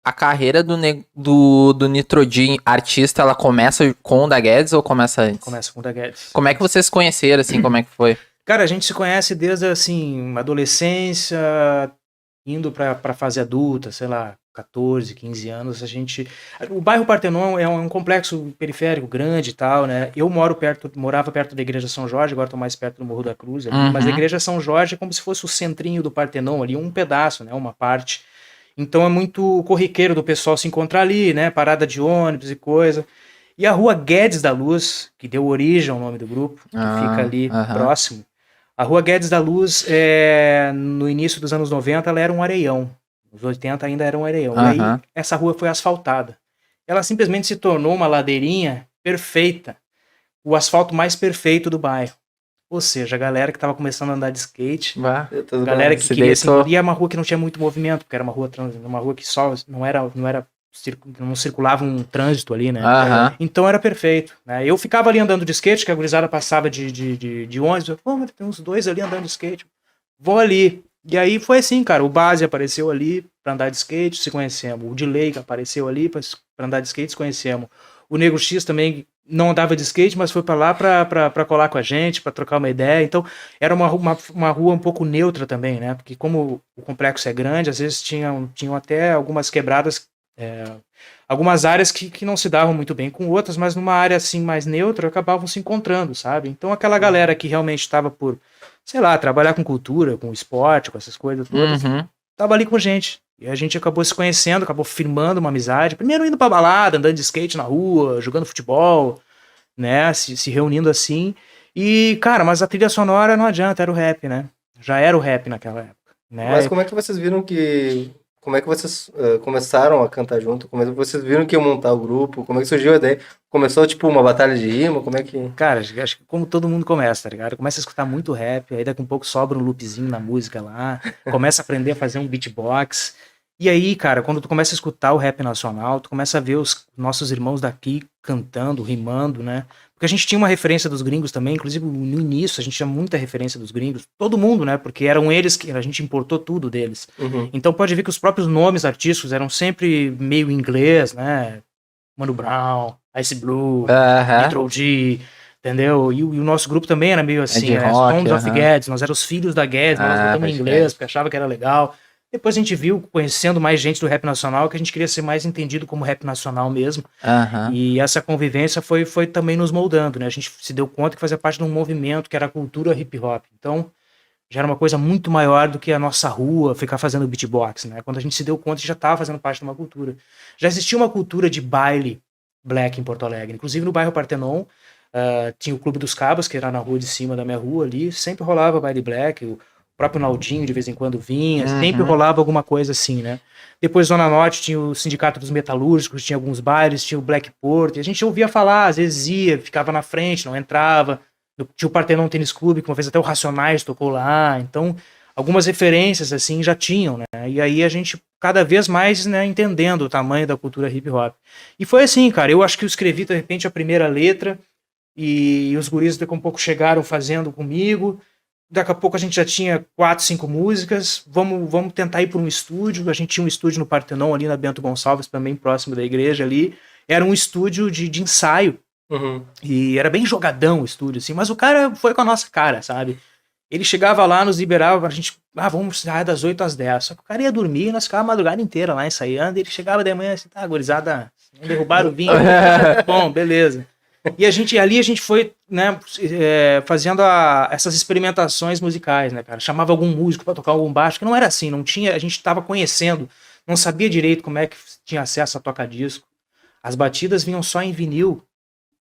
A carreira do Nitrogen artista, ela começa com o da Guedes ou começa antes? Começa com o da Guedes. Como é que vocês se conheceram, assim, como é que foi? Cara, a gente se conhece desde, assim, adolescência, indo pra fase adulta, sei lá, 14, 15 anos, a gente... O bairro Partenon é um complexo periférico grande e tal, né? Eu morava perto da Igreja São Jorge, agora tô mais perto do Morro da Cruz ali, mas a Igreja São Jorge é como se fosse o centrinho do Partenon ali, um pedaço, né? Uma parte. Então é muito corriqueiro do pessoal se encontrar ali, né? Parada de ônibus e coisa. E a Rua Guedes da Luz, que deu origem ao nome do grupo, que fica ali próximo. A Rua Guedes da Luz, no início dos anos 90, ela era um areião. Nos 80 ainda era um areião. E aí, essa rua foi asfaltada. Ela simplesmente se tornou uma ladeirinha perfeita. O asfalto mais perfeito do bairro. Ou seja, a galera que estava começando a andar de skate, a galera que queria... Assim, e é uma rua que não tinha muito movimento, porque era uma rua que só não circulava um trânsito ali, né? Então era perfeito, né? Eu ficava ali andando de skate, que a gurizada passava de ônibus, pô, mas tem uns dois ali andando de skate, vou ali. E aí foi assim, cara, o Base apareceu ali pra andar de skate, se conhecemos. O Delay apareceu ali pra andar de skate, se conhecemos. O Nego X também não andava de skate, mas foi pra lá pra colar com a gente, pra trocar uma ideia. Então era uma rua um pouco neutra também, né? Porque como o complexo é grande, às vezes tinham até algumas quebradas, algumas áreas que não se davam muito bem com outras, mas numa área assim mais neutra acabavam se encontrando, sabe? Então aquela galera que realmente estava por, sei lá, trabalhar com cultura, com esporte, com essas coisas todas, tava ali com a gente. E a gente acabou se conhecendo, acabou firmando uma amizade. Primeiro indo pra balada, andando de skate na rua, jogando futebol, né? Se reunindo assim. E, cara, mas a trilha sonora não adianta, era o rap, né? Já era o rap naquela época, né? Mas como é que vocês viram que... Como é que vocês começaram a cantar junto? Como é que vocês viram que iam montar o grupo? Como é que surgiu a ideia? Começou, tipo, uma batalha de rima? Como é que... Cara, acho que como todo mundo começa, tá ligado? Começa a escutar muito rap, aí daqui a um pouco sobra um loopzinho na música lá, começa a aprender a fazer um beatbox. E aí, cara, quando tu começa a escutar o rap nacional, tu começa a ver os nossos irmãos daqui cantando, rimando, né? Porque a gente tinha uma referência dos gringos também, inclusive no início a gente tinha muita referência dos gringos, todo mundo, né? Porque eram eles que a gente importou tudo deles. Então pode ver que os próprios nomes artísticos eram sempre meio inglês, né? Mano Brown, Ice Blue, Nitro G, entendeu? E o nosso grupo também era meio assim, né? Sons of Guedes, nós éramos os filhos da Guedes, nós botamos em inglês porque achava que era legal. Depois a gente viu, conhecendo mais gente do rap nacional, que a gente queria ser mais entendido como rap nacional mesmo. E essa convivência foi também nos moldando, né? A gente se deu conta que fazia parte de um movimento que era a cultura hip hop. Então, já era uma coisa muito maior do que a nossa rua ficar fazendo beatbox, né? Quando a gente se deu conta, a gente já estava fazendo parte de uma cultura. Já existia uma cultura de baile black em Porto Alegre. Inclusive no bairro Partenon, tinha o Clube dos Cabos, que era na rua de cima da minha rua ali, sempre rolava baile black, o próprio Naldinho de vez em quando vinha, sempre rolava alguma coisa assim, né? Depois Zona Norte tinha o Sindicato dos Metalúrgicos, tinha alguns bailes, tinha o Black Porto, e a gente ouvia falar, às vezes ia, ficava na frente, não entrava. Tinha o Partenon Tênis Clube, que uma vez até o Racionais tocou lá, então algumas referências assim já tinham, né? E aí a gente cada vez mais, né, entendendo o tamanho da cultura hip hop. E foi assim, cara, eu acho que eu escrevi de repente a primeira letra e os guris daqui a um pouco chegaram fazendo comigo. Daqui a pouco a gente já tinha 4, 5 músicas, vamos tentar ir para um estúdio. A gente tinha um estúdio no Partenon, ali na Bento Gonçalves, também próximo da igreja ali. Era um estúdio de ensaio. E era bem jogadão o estúdio, assim, mas o cara foi com a nossa cara, sabe? Ele chegava lá, nos liberava, a gente, vamos ensaiar das 8 às 10. Só que o cara ia dormir e nós ficávamos a madrugada inteira lá ensaiando. E ele chegava de manhã assim, tá, gurizada, derrubaram o vinho. Bom, beleza. E ali a gente foi, né, fazendo essas experimentações musicais, né, cara? Chamava algum músico para tocar algum baixo, que não era assim, não tinha, a gente estava conhecendo, não sabia direito como é que tinha acesso a toca-disco. As batidas vinham só em vinil,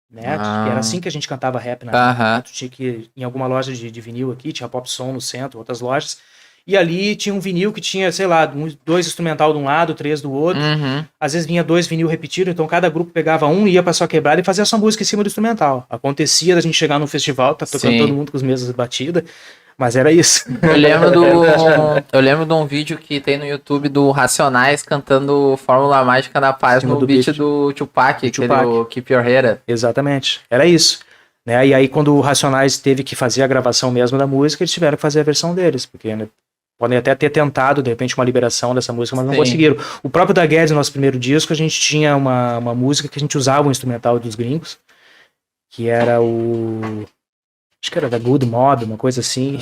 né? Que era assim que a gente cantava rap na época. Tu tinha que ir em alguma loja de vinil aqui, tinha Pop Som no centro, outras lojas. E ali tinha um vinil que tinha, sei lá, 2 instrumental de um lado, 3 do outro. Às vezes vinha 2 vinil repetidos, então cada grupo pegava um, ia pra sua quebrada e fazia sua música em cima do instrumental. Acontecia da gente chegar num festival, tá tocando todo mundo com as mesmas batidas, mas era isso. Eu lembro de um vídeo que tem no YouTube do Racionais cantando Fórmula Mágica da Paz no beat do Tupac, aquele Keep Your Head Up. Exatamente, era isso. Né? E aí quando o Racionais teve que fazer a gravação mesmo da música, eles tiveram que fazer a versão deles, porque, né, podem até ter tentado, de repente, uma liberação dessa música, mas não Sim. conseguiram. O próprio Da Guedes, no nosso primeiro disco, a gente tinha uma música que a gente usava o instrumental dos gringos, que era acho que era da Good Mob, uma coisa assim.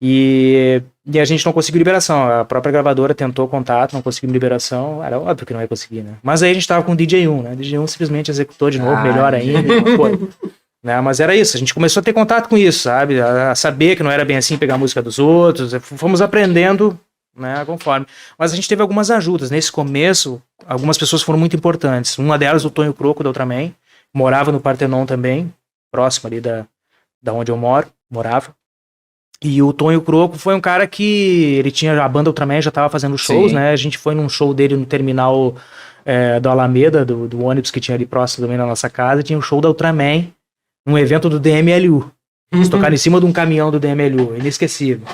E a gente não conseguiu liberação. A própria gravadora tentou contato, não conseguiu liberação. Era óbvio que não ia conseguir, né? Mas aí a gente tava com o DJ1, né? O DJ1 simplesmente executou de novo, melhor ainda. E foi. Né? Mas era isso, a gente começou a ter contato com isso, sabe? A saber que não era bem assim pegar a música dos outros. Fomos aprendendo, né, conforme. Mas a gente teve algumas ajudas. Nesse começo, algumas pessoas foram muito importantes. Uma delas, o Tonho Croco da Ultraman, morava no Partenon também, próximo ali da onde eu morava. E o Tonho Croco foi um cara que ele tinha a banda Ultraman, já estava fazendo shows, né? A gente foi num show dele no terminal do Alameda, do ônibus que tinha ali próximo também na nossa casa. Tinha um show da Ultraman, um evento do DMLU. Eles tocaram em cima de um caminhão do DMLU, inesquecível.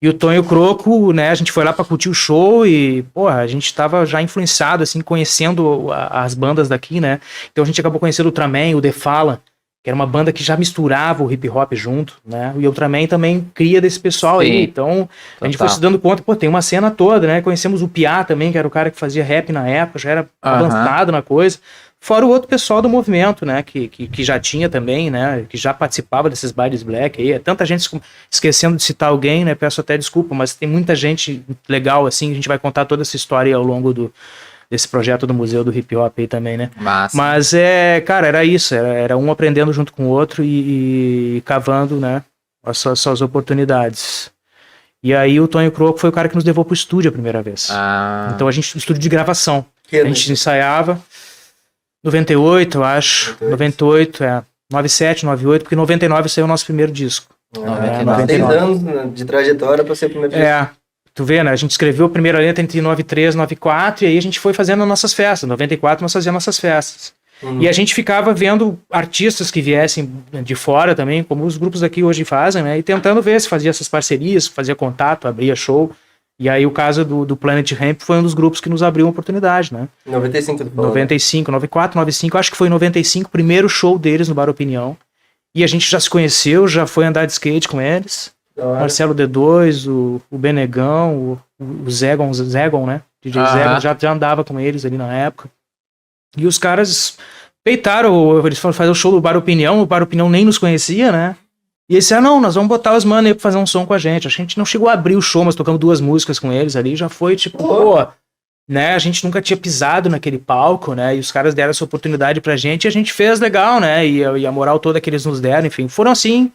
E o Tonho Croco, né, a gente foi lá pra curtir o show e, porra, a gente tava já influenciado, assim, conhecendo as bandas daqui, né? Então a gente acabou conhecendo o Ultraman, o The Fallen, que era uma banda que já misturava o hip hop junto, né? E o Ultraman também cria desse pessoal aí. Então a gente foi se dando conta, pô, tem uma cena toda, né? Conhecemos o Piá também, que era o cara que fazia rap na época, já era avançado na coisa. Fora o outro pessoal do movimento, né? Que já tinha também, né? Que já participava desses bailes black aí. É tanta gente, esquecendo de citar alguém, né? Peço até desculpa, mas tem muita gente legal, assim. A gente vai contar toda essa história ao longo desse projeto do Museu do Hip Hop aí também, né? Massa. Mas cara, era isso. Era um aprendendo junto com o outro e cavando, né? As suas oportunidades. E aí o Tonho Croco foi o cara que nos levou pro estúdio a primeira vez. Então a gente, estúdio de gravação. A gente ensaiava... 98, eu acho. 98, 97, 98, porque em 99 saiu o nosso primeiro disco. 10 anos de trajetória para ser o primeiro disco. Tu vê, né? A gente escreveu a primeira letra entre 93 e 94, e aí a gente foi fazendo nossas festas. Em 94 nós fazíamos nossas festas. E a gente ficava vendo artistas que viessem de fora também, como os grupos aqui hoje fazem, né? E tentando ver se fazia essas parcerias, fazia contato, abria show. E aí o caso do Planet Hemp foi um dos grupos que nos abriu uma oportunidade, né? 95 do 95, 94, 95, acho que foi em 95, o primeiro show deles no Bar Opinião. E a gente já se conheceu, já foi andar de skate com eles. Marcelo D2, o Benegão, o Zegon, né? DJ Zegon, já andava com eles ali na época. E os caras peitaram, eles foram fazer o show do Bar Opinião, o Bar Opinião nem nos conhecia, né? E eles disseram, não, nós vamos botar os manos aí pra fazer um som com a gente. A gente não chegou a abrir o show, mas tocamos 2 músicas com eles ali, já foi tipo, pô, né? A gente nunca tinha pisado naquele palco, né? E os caras deram essa oportunidade pra gente e a gente fez legal, né? E a moral toda que eles nos deram, enfim, foram assim,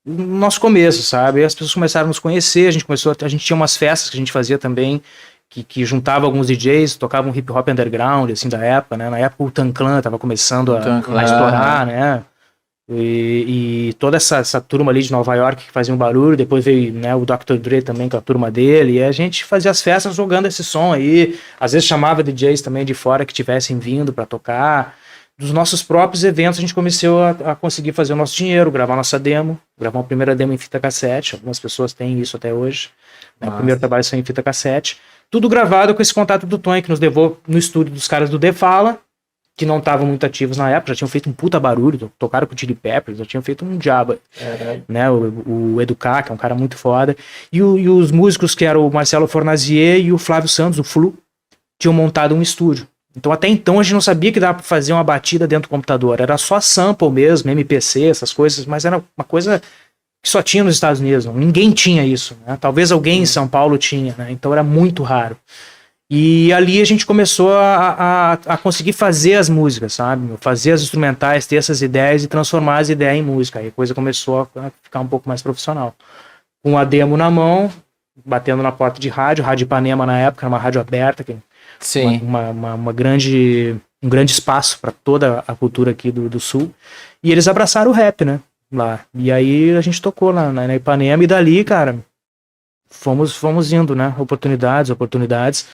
no nosso começo, sabe? As pessoas começaram a nos conhecer, a gente tinha umas festas que a gente fazia também, que juntava alguns DJs, tocavam hip hop underground, assim, da época, né? Na época o Tanclan tava começando a estourar, né? E toda essa turma ali de Nova York que fazia um barulho, depois veio, né, o Dr. Dre também com a turma dele, e a gente fazia as festas jogando esse som aí, às vezes chamava DJs também de fora que tivessem vindo para tocar. Dos nossos próprios eventos a gente começou a conseguir fazer o nosso dinheiro, gravar nossa demo, gravar uma primeira demo em fita cassete, algumas pessoas têm isso até hoje, né? O primeiro trabalho saiu em fita cassete, tudo gravado com esse contato do Tonho que nos levou no estúdio dos caras do The Fala, que não estavam muito ativos na época, já tinham feito um puta barulho, tocaram com o Chili Peppers, já tinham feito um diabo, né, o Educar, que é um cara muito foda, e os músicos que eram o Marcelo Fornazier e o Flávio Santos, o Flu, tinham montado um estúdio. Então até então a gente não sabia que dava pra fazer uma batida dentro do computador, era só sample mesmo, MPC, essas coisas, mas era uma coisa que só tinha nos Estados Unidos, ninguém tinha isso, né? Talvez alguém em São Paulo tinha, né? Então era muito raro. E ali a gente começou a conseguir fazer as músicas, sabe? Fazer as instrumentais, ter essas ideias e transformar as ideias em música. Aí a coisa começou a ficar um pouco mais profissional. Com a demo na mão, batendo na porta de rádio Ipanema na época, era uma rádio aberta, Sim. um grande espaço para toda a cultura aqui do Sul. E eles abraçaram o rap, né? Lá. E aí a gente tocou lá na Ipanema e dali, cara, fomos indo, né? Oportunidades.